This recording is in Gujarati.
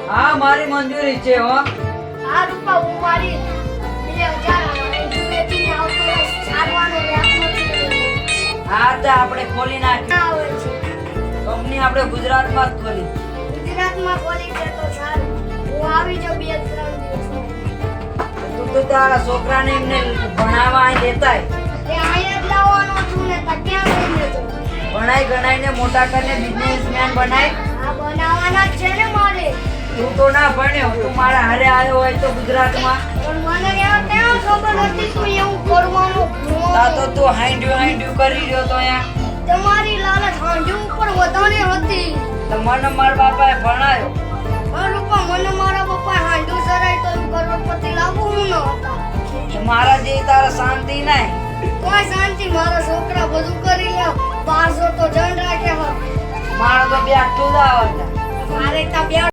હા મારી મંજૂરી છે હો. આ રૂપા હું મારી 2000 વેચીને આવતો સારવાનો વ્યાપનો છે. હા તો આપણે ખોલી નાખી આવે છે. કંપની આપણે ગુજરાતમાં જ ખોલી. ગુજરાતમાં ખોલી છે તો સારું. હું આવી જાઉં 2-3 દિવસમાં. તું તો તારા છોકરાને એમને ભણાવવા અહીં લેતાય. એ અહીંયા જ લાવવાનો છું ને તો ક્યાં લઈને જવું? ભણાઈ ગણાઈને મોટા કરીને બિઝનેસમેન બનાય. આ બનાવવાના જ છે ને મારે. તું તો ના ભણ્યો, તું મારા હારે આવ્યો હોય તો ગુજરાતમાં. પણ મને ક્યાં ખબર હતી તું એવું કરવાનું. તા તો તું હાંડ્યું કરી રહ્યો તો અહીંયા. તમારી લાલચ હાંડ્યું ઉપર વધારે હતી. તો મને મારા બાપાએ ભણાયો. પણ રૂપા મને મારા પપ્પા હાંડ્યું સરાય તો હું કરોડપતિ લાવું હું ન હતા. તો મારા જેવી તારા શાંતિ નહીં. કોઈ શાંતિ, મારા છોકરા બધું કરી લે. 1200 તો જણ રાખે. મારો તો બે તું જ આવતા. મારે ત્યાં બે